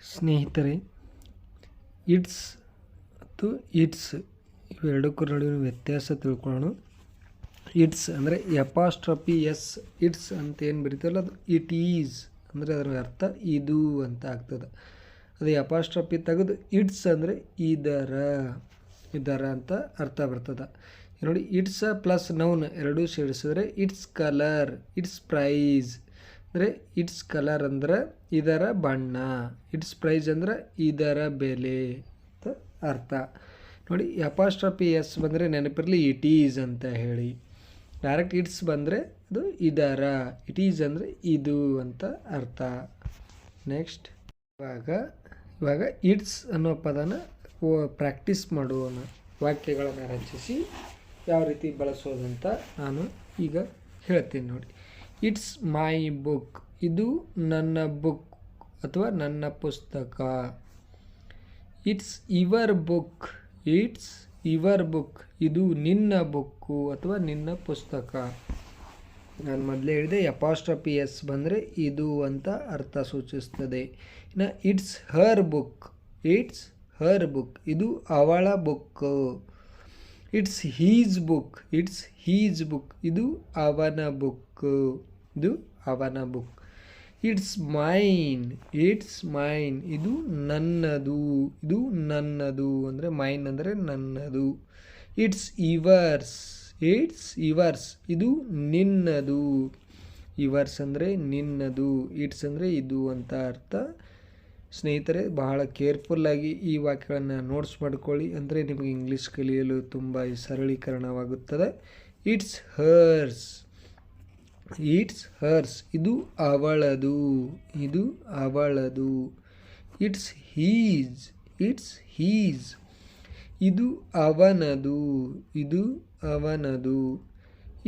ಸ್ನೇಹಿತರೆ, ಇಟ್ಸ್ ಮತ್ತು ಇಟ್ಸ್ ಇವೆರಡಕ್ಕೂ ನಡುವಿನ ವ್ಯತ್ಯಾಸ ತಿಳ್ಕೊಳ್ಳೋಣ. ಇಟ್ಸ್ ಅಂದರೆ ಎಪಾಸ್ಟ್ರಫಿ ಎಸ್, ಇಟ್ಸ್ ಅಂತ ಏನು ಬರೀತಲ್ಲ ಅದು ಇಟ್ ಈಸ್ ಅಂದರೆ ಅದರ ಅರ್ಥ ಇದು ಅಂತ ಆಗ್ತದೆ. ಅದು ಎಪಾಸ್ಟ್ರಫಿ ತೆಗೆದು ಇಟ್ಸ್ ಅಂದರೆ ಇದರ ಅಂತ ಅರ್ಥ ಬರ್ತದೆ. ನೋಡಿ, ಇಟ್ಸ್ ಪ್ಲಸ್ ನೌನ್ ಎರಡೂ ಸೇರಿಸಿದ್ರೆ ಇಟ್ಸ್ ಕಲರ್, ಇಟ್ಸ್ ಪ್ರೈಸ್ ಅಂದರೆ ಇಟ್ಸ್ ಕಲರ್ ಅಂದರೆ ಇದರ ಬಣ್ಣ, ಇಟ್ಸ್ ಪ್ರೈಸ್ ಅಂದರೆ ಇದರ ಬೆಲೆ ಅಂತ ಅರ್ಥ. ನೋಡಿ, ಎಪಾಸ್ಟ್ರಫಿ ಎಸ್ ಬಂದರೆ ನೆನಪಿರಲಿ ಇಟ್ ಈಸ್ ಅಂತ ಹೇಳಿ. ಡೈರೆಕ್ಟ್ ಇಟ್ಸ್ ಬಂದರೆ ಅದು ಇದರ, ಇಟ್ ಈಸ್ ಅಂದರೆ ಇದು ಅಂತ ಅರ್ಥ. ನೆಕ್ಸ್ಟ್ ಇವಾಗ ಇಟ್ಸ್ ಅನ್ನೋ ಪದನ ಪ್ರಾಕ್ಟೀಸ್ ಮಾಡುವನ, ವಾಕ್ಯಗಳನ್ನು ರಚಿಸಿ ಯಾವ ರೀತಿ ಬಳಸೋದಂತ ನಾನು ಈಗ ಹೇಳ್ತೀನಿ ನೋಡಿ. ಇಟ್ಸ್ ಮೈ ಬುಕ್, ಇದು ನನ್ನ ಬುಕ್ ಅಥವಾ ನನ್ನ ಪುಸ್ತಕ. It's your book, it's your book, ಇದು ನಿನ್ನ ಬುಕ್ಕು ಅಥವಾ ನಿನ್ನ ಪುಸ್ತಕ. ನಾನು ಮೊದಲೇ ಹೇಳಿದೆ ಎಪಾಸ್ಟ್ರಫಿ ಎಸ್ ಬಂದರೆ ಇದು ಅಂತ ಅರ್ಥ ಸೂಚಿಸ್ತದೆ. ಇನ್ನು it's her book, it's her book, ಇದು ಅವಳ book. It's his book, it's his book, ಇದು ಅವನ ಬುಕ್ಕು, ಇದು ಅವನ book. It's mine, it's mine, ಇದು ನನ್ನದು, ಇದು ನನ್ನದು ಅಂದರೆ ಮೈನ್ ಅಂದರೆ ನನ್ನದು. ಇಟ್ಸ್ ಯುವರ್ಸ್, ಇಟ್ಸ್ ಯುವರ್ಸ್, ಇದು ನಿನ್ನದು. ಯುವರ್ಸ್ ಅಂದರೆ ನಿನ್ನದು, ಇಟ್ಸ್ ಅಂದರೆ ಇದು ಅಂತ ಅರ್ಥ. ಸ್ನೇಹಿತರೆ, ಬಹಳ ಕೇರ್ಫುಲ್ಲಾಗಿ ಈ ವಾಕ್ಯಗಳನ್ನು ನೋಟ್ಸ್ ಮಾಡ್ಕೊಳ್ಳಿ, ಅಂದರೆ ನಿಮಗೆ ಇಂಗ್ಲೀಷ್ ಕಲಿಯಲು ತುಂಬ ಸರಳೀಕರಣವಾಗುತ್ತದೆ. ಇಟ್ಸ್ ಹರ್ಸ್, ಇಟ್ಸ್ ಹರ್ಸ್, ಇದು ಅವಳದು, ಇದು ಅವಳದು. ಇಟ್ಸ್ ಹೀಸ್, ಇಟ್ಸ್ ಹೀಸ್, ಇದು ಅವನದು, ಇದು ಅವನದು.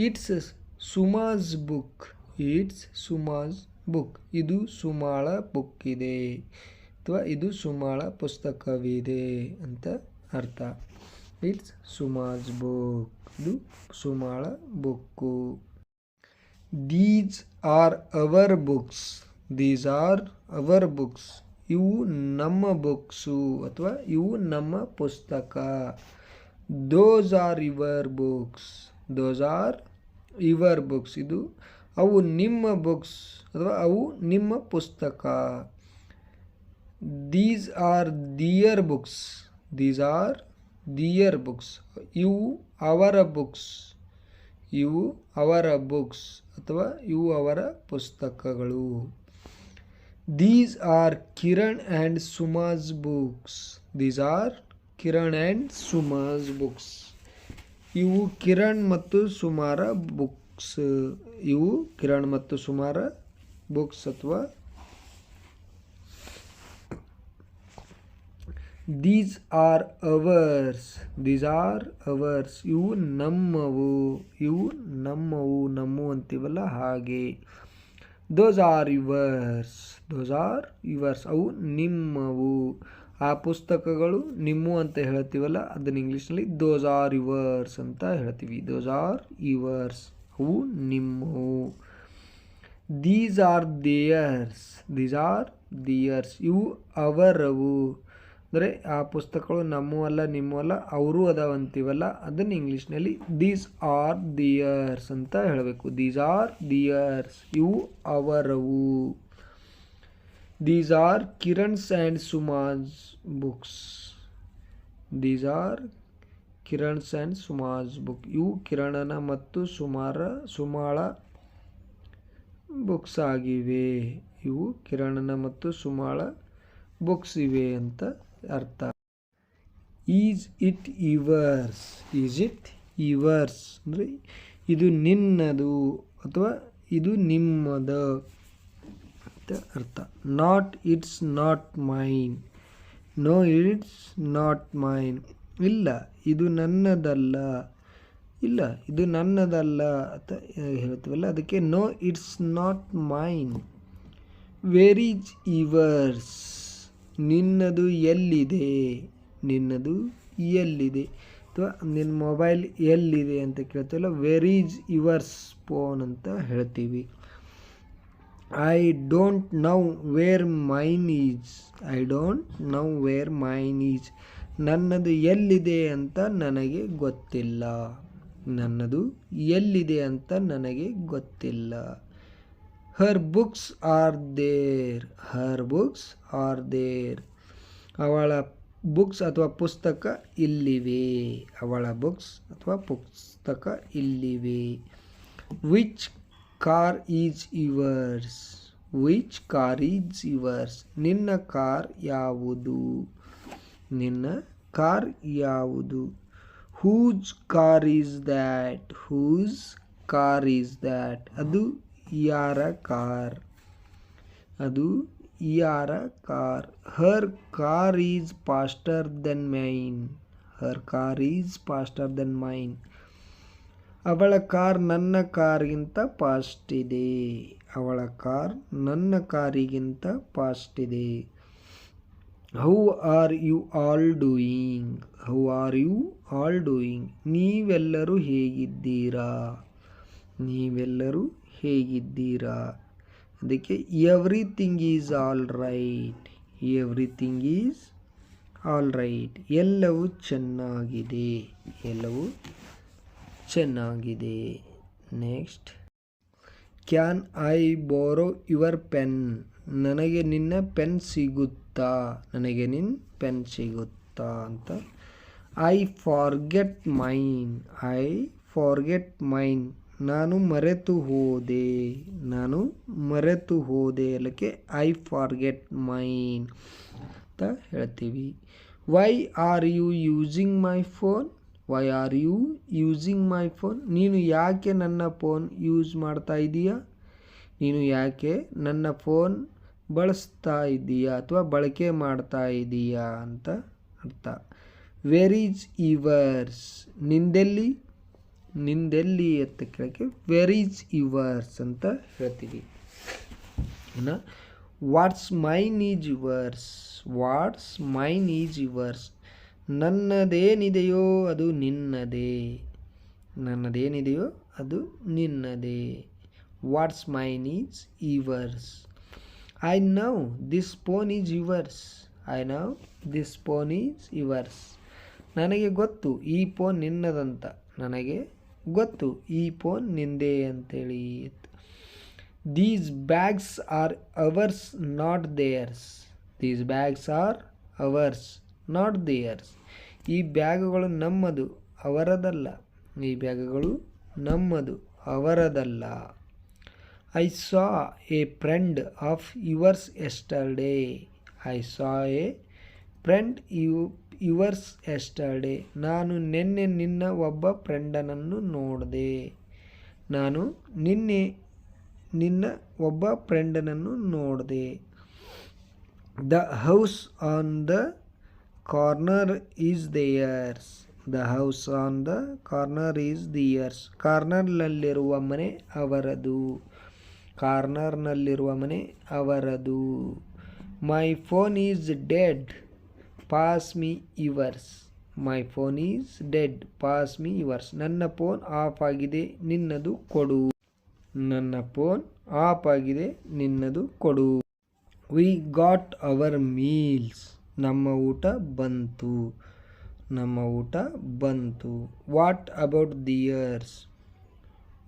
It's Suma's book, it's Suma's book, ಇದು ಸುಮಾಳ ಬುಕ್ ಇದೆ ಅಥವಾ ಇದು ಸುಮಾಳ ಪುಸ್ತಕವಿದೆ ಅಂತ ಅರ್ಥ. ಇಟ್ಸ್ ಸುಮಾಸ್ ಬುಕ್, ಇದು ಸುಮಾಳ book. These are our books, these are our books, ಇವು ನಮ್ಮ ಬುಕ್ಸು ಅಥವಾ ಇವು ನಮ್ಮ ಪುಸ್ತಕ. Those are your books, those are your books, ಇದು ಅವು ನಿಮ್ಮ ಬುಕ್ಸ್ ಅಥವಾ ಅವು ನಿಮ್ಮ ಪುಸ್ತಕ. These are their books, these are their books, ಇವು ಅವರ ಬುಕ್ಸ್, ಇವು ಅವರ ಬುಕ್ಸ್ ಅಥವಾ ಇವು ಅವರ ಪುಸ್ತಕಗಳು. These are Kiran and Suma's books, these are Kiran and Suma's books, ಇವು ಕಿರಣ್ ಮತ್ತು ಸುಮಾರ ಬುಕ್ಸ್, ಇವು ಕಿರಣ್ ಮತ್ತು ಸುಮಾರ ಬುಕ್ಸ್ ಅಥವಾ. These are hours, these are hours, ಇವು ನಮ್ಮವು, ಇವು ನಮ್ಮವು, ನಮ್ಮವು ಅಂತೀವಲ್ಲ ಹಾಗೆ. Those are yours, those are yours, ಅವು ನಿಮ್ಮವು. ಆ ಪುಸ್ತಕಗಳು ನಿಮ್ಮವು ಅಂತ ಹೇಳ್ತೀವಲ್ಲ ಅದನ್ನು ಇಂಗ್ಲೀಷ್ನಲ್ಲಿ ದೋಸ್ ಆರ್ ಯುವರ್ಸ್ ಅಂತ ಹೇಳ್ತೀವಿ. ದೋಸ್ ಆರ್ ಯುವರ್ಸ್, ಅವು ನಿಮ್ಮವು. These are ದೇಯರ್ಸ್, these are theirs, ಇವು ಅವರವು. ಅಂದರೆ ಆ ಪುಸ್ತಕಗಳು ನಮ್ಮವಲ್ಲ ನಿಮ್ಮವಲ್ಲ ಅವರು ಅದಾವಂತೀವಲ್ಲ ಅದನ್ನು ಇಂಗ್ಲೀಷ್ನಲ್ಲಿ ದೀಸ್ ಆರ್ ದಿಯರ್ಸ್ ಅಂತ ಹೇಳಬೇಕು. ದೀಸ್ ಆರ್ ದಿಯರ್ಸ್, ಇವು ಅವರವು. These are Kiran's and Suma's books, these are Kiran's and Suma's book, ಇವು ಕಿರಣನ ಮತ್ತು ಸುಮಾಳ ಬುಕ್ಸ್ ಆಗಿವೆ. ಇವು ಕಿರಣನ ಮತ್ತು ಸುಮಾಳ ಬುಕ್ಸ್ ಇವೆ ಅಂತ ಅರ್ಥ. Is it yours, is it yours ಅಂದರೆ ಇದು ನಿನ್ನದು ಅಥವಾ ಇದು ನಿಮ್ಮದು ಅಂತ ಅರ್ಥ. Not it's not mine, no it's not mine, ಇಲ್ಲ ಇದು ನನ್ನದಲ್ಲ, ಇಲ್ಲ ಇದು ನನ್ನದಲ್ಲ ಅಂತ ಹೇಳ್ತೀವಲ್ಲ ಅದಕ್ಕೆ no it's not mine. Where is yours, ನಿನ್ನದು ಎಲ್ಲಿದೆ, ನಿನ್ನದು ಎಲ್ಲಿದೆ ಅಥವಾ ನಿನ್ನ ಮೊಬೈಲ್ ಎಲ್ಲಿದೆ ಅಂತ ಕೇಳ್ತೀವಲ್ಲ ವೇರ್ ಈಸ್ ಯುವರ್ಸ್ ಫೋನ್ ಅಂತ ಹೇಳ್ತೀವಿ. I don't know where mine is. I don't know where mine is. ನನ್ನದು ಎಲ್ಲಿದೆ ಅಂತ ನನಗೆ ಗೊತ್ತಿಲ್ಲ. ನನ್ನದು ಎಲ್ಲಿದೆ ಅಂತ ನನಗೆ ಗೊತ್ತಿಲ್ಲ. Her books are there. Her books are there. ಅವಳ ಬುಕ್ಸ್ ಅಥವಾ ಪುಸ್ತಕ ಇಲ್ಲಿವೆ. ಅವಳ ಬುಕ್ಸ್ ಅಥವಾ ಪುಸ್ತಕ ಇಲ್ಲಿವೆ. Which car is yours. Which car is yours. ನಿನ್ನ ಕಾರ್ ಯಾವುದು. ನಿನ್ನ ಕಾರ್ ಯಾವುದು. Whose car is that. Whose car is that. ಅದು ಯಾರ ಕಾರ್. ಅದು ಯಾರ car. Her car is faster than mine. Her car is faster than mine. ಅವಳ car ನನ್ನ ಕಾರ್ಗಿಂತ ಫಾಸ್ಟ್ ಇದೆ. ಅವಳ ಕಾರ್ ನನ್ನ ಕಾರಿಗಿಂತ ಫಾಸ್ಟ್ ಇದೆ. How are you all doing. How are you all doing. ನೀವೆಲ್ಲರೂ ಹೇಗಿದ್ದೀರಾ. ನೀವೆಲ್ಲರೂ ಹೇಗಿದ್ದೀರಾ. ಅದಕ್ಕೆ everything is all right. Everything is all right. ಎಲ್ಲವೂ ಚೆನ್ನಾಗಿದೆ. ಎಲ್ಲವೂ ಚೆನ್ನಾಗಿದೆ. Next, can I borrow your pen. ನನಗೆ ನಿನ್ನ ಪೆನ್ ಸಿಗುತ್ತಾ. ನನಗೆ ನಿನ್ನ ಪೆನ್ ಸಿಗುತ್ತಾ ಅಂತ. I forget mine. I forget mine. ನಾನು ಮರೆತು ಹೋದೆ. ನಾನು ಮರೆತು ಹೋದೆ ಅಲ್ಲಕ್ಕೆ ಐ ಫಾರ್ಗೆಟ್ ಮೈನ್ ಅಂತ ಹೇಳ್ತೀವಿ. Why are you using my phone. Why are you using my phone. ನೀನು ಯಾಕೆ ನನ್ನ ಫೋನ್ ಯೂಸ್ ಮಾಡ್ತಾ ಇದ್ದೀಯಾ. ನೀನು ಯಾಕೆ ನನ್ನ ಫೋನ್ ಬಳಸ್ತಾ ಇದ್ದೀಯಾ ಅಥವಾ ಬಳಕೆ ಮಾಡ್ತಾ ಇದ್ದೀಯಾ ಅಂತ ಅರ್ಥ. Where is yours. ನಿಂದೆಲ್ಲಿ. ನಿಂದೆಲ್ಲಿ ಅಂತ ಕೇಳೋಕ್ಕೆ ವೇರ್ ಈಸ್ ಯುವರ್ಸ್ ಅಂತ ಹೇಳ್ತೀವಿ. ಇನ್ನು what's mine is yours. What's mine is yours. ನನ್ನದೇನಿದೆಯೋ ಅದು ನಿನ್ನದೇ. ನನ್ನದೇನಿದೆಯೋ ಅದು ನಿನ್ನದೇ. What's mine is yours. I know this phone is yours. I know this phone is yours. ನನಗೆ ಗೊತ್ತು ಈ ಫೋನ್ ನಿನ್ನದಂತ. ನನಗೆ ಗೊತ್ತು ಈ ಫೋನ್ ನಿಂದೇ ಅಂತೇಳಿ. These bags are ours not theirs. These bags are ours not theirs. ಈ ಬ್ಯಾಗುಗಳು ನಮ್ಮದು ಅವರದಲ್ಲ. ಈ ಬ್ಯಾಗುಗಳು ನಮ್ಮದು ಅವರದಲ್ಲ. I saw a friend of yours yesterday. I saw a friend yours yesterday. ನಾನು ನಿನ್ನೆ ನಿನ್ನ ಒಬ್ಬ ಫ್ರೆಂಡನನ್ನು ನೋಡಿದೆ. ನಾನು ನಿನ್ನೆ ನಿನ್ನ ಒಬ್ಬ ಫ್ರೆಂಡನನ್ನು ನೋಡಿದೆ. The house on the corner is theirs. The house on the corner is theirs. ಕಾರ್ನರ್ನಲ್ಲಿರುವ ಮನೆ ಅವರದು. ಕಾರ್ನರ್ನಲ್ಲಿರುವ ಮನೆ ಅವರದು. My phone is dead. Pass me yours. My phone is dead. Pass me yours. ನನ್ನ ಫೋನ್ ಆಫ್ ಆಗಿದೆ, ನಿನ್ನದು ಕೊಡು. ನನ್ನ ಫೋನ್ ಆಫ್ ಆಗಿದೆ, ನಿನ್ನದು ಕೊಡು. We got our meals. ನಮ್ಮ ಊಟ ಬಂತು. ನಮ್ಮ ಊಟ ಬಂತು. What about theirs.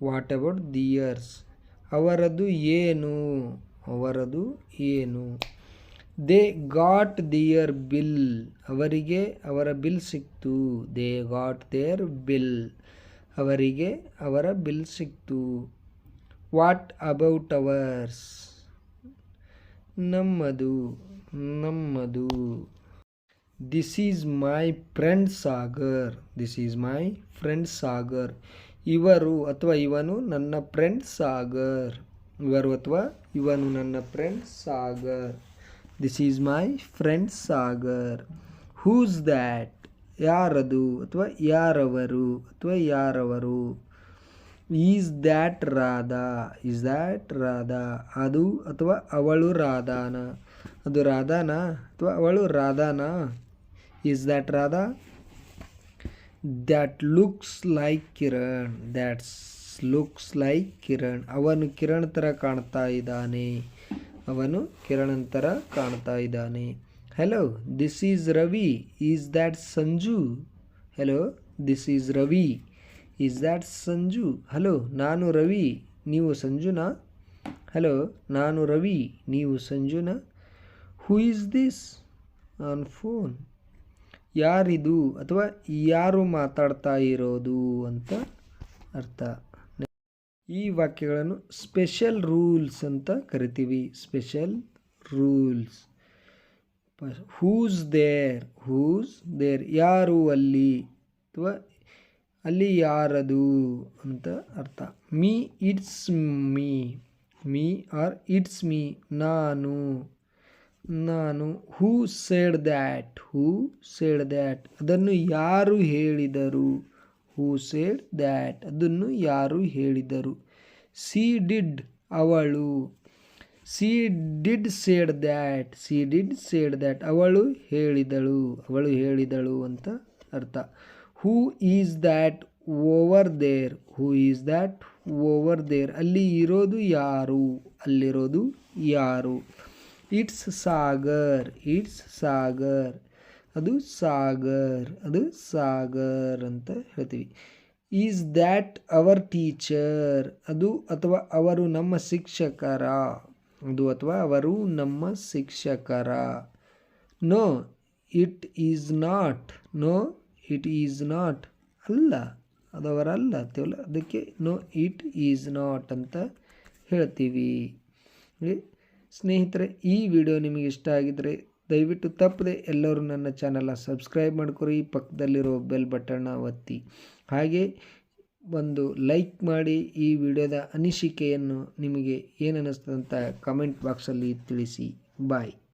What about theirs. ಅವರದು ಏನು. ಅವರದು ಏನು. They got their bill. ಅವರಿಗೆ ಅವರ ಬಿಲ್ ಸಿಕ್ತು. They got their bill. ಅವರಿಗೆ ಅವರ ಬಿಲ್ ಸಿಕ್ತು. What about ours. ನಮ್ಮದು. ನಮ್ಮದು. This is my friend Sagar. This is my friend Sagar. ಇವರು ಅಥವಾ ಇವನು ನನ್ನ ಫ್ರೆಂಡ್ ಸಾಗರ್. ಇವರು ಅಥವಾ ಇವನು ನನ್ನ friend Sagar. This is my friend Sagar. Who's that. ಯಾರದು ಅಥವಾ ಯಾರವರು ಅಥವಾ ಯಾರವರು. Is that Radha. Is that Radha. ಅದು ಅಥವಾ ಅವಳು ರಾಧಾನ. ಅದು ರಾಧಾನ ಅಥವಾ ಅವಳು ರಾಧಾನ. Is that Radha. That looks like Kiran. That looks like Kiran. ಅವನು ಕಿರಣ್ ಥರ ಕಾಣ್ತಾ ಇದ್ದಾನೆ. ಅವನು ಕಿರಣ್ ಥರ ಕಾಣ್ತಾ ಇದ್ದಾನೆ. Hello, this is Ravi. Is that Sanju? Hello, this is Ravi. Is that Sanju? Hello, ನಾನು ರವಿ, ನೀವು ಸಂಜುನಾ? ಹಲೋ, ನಾನು ರವಿ, ನೀವು ಸಂಜುನಾ? Who is this on phone? ಯಾರಿದು ಅಥವಾ ಯಾರು ಮಾತಾಡ್ತಾ ಇರೋದು ಅಂತ ಅರ್ಥ. ಈ ವಾಕ್ಯಗಳನ್ನು ಸ್ಪೆಷಲ್ ರೂಲ್ಸ್ ಅಂತ ಕರಿತೀವಿ. Special rules. Who's there? Who's there? ಯಾರು ಅಲ್ಲಿ ಅಥವಾ ಅಲ್ಲಿ ಯಾರದು ಅಂತ ಅರ್ಥ. Me, it's me. Me or it's me, ನಾನು. Who said that? Who said that? ಅದನ್ನು ಯಾರು ಹೇಳಿದರು? Who said that? ಅದನ್ನು ಯಾರು ಹೇಳಿದರು? She did? ಅವಳು. She did said that? She did said that? ಅವಳು ಹೇಳಿದಳು. ಅವಳು ಹೇಳಿದಳು ಅಂತ ಅರ್ಥ. Who is that over there? Who is that over there? ಅಲ್ಲಿ ಇರೋದು ಯಾರು? ಅಲ್ಲಿರೋದು ಯಾರು? ಇಟ್ಸ್ ಸಾಗರ್. ಇಟ್ಸ್ ಸಾಗರ್. ಅದು ಸಾಗರ್. ಅದು ಸಾಗರ್ ಅಂತ ಹೇಳ್ತೀವಿ. Is that our teacher? ಅದು ಅಥವಾ ಅವರು ನಮ್ಮ ಶಿಕ್ಷಕರ? ಅದು ಅಥವಾ ಅವರು ನಮ್ಮ ಶಿಕ್ಷಕರ? No, it is not. No, it is not. ಅಲ್ಲ, ಅದು ಅವರಲ್ಲ ಅಂತೀವಲ್ಲ, ಅದಕ್ಕೆ ನೋ ಇಟ್ ಈಸ್ ನಾಟ್ ಅಂತ ಹೇಳ್ತೀವಿ. ಸ್ನೇಹಿತರೆ, ಈ ವಿಡಿಯೋ ನಿಮಗೆ ಇಷ್ಟ ಆಗಿದ್ದರೆ ದಯವಿಟ್ಟು ತಪ್ಪದೆ ಎಲ್ಲರೂ ನನ್ನ ಚಾನಲ್ನ ಸಬ್ಸ್ಕ್ರೈಬ್ ಮಾಡ್ಕೊರಿ. ಪಕ್ಕದಲ್ಲಿರೋ ಬೆಲ್ ಬಟನ್ನ ಒತ್ತಿ. ಹಾಗೆ ಒಂದು ಲೈಕ್ ಮಾಡಿ. ಈ ವಿಡಿಯೋದ ಅನಿಸಿಕೆಯನ್ನು ನಿಮಗೆ ಏನು ಅನ್ನಿಸ್ತದೆ ಅಂತ ಕಮೆಂಟ್ ಬಾಕ್ಸಲ್ಲಿ ತಿಳಿಸಿ. ಬಾಯ್.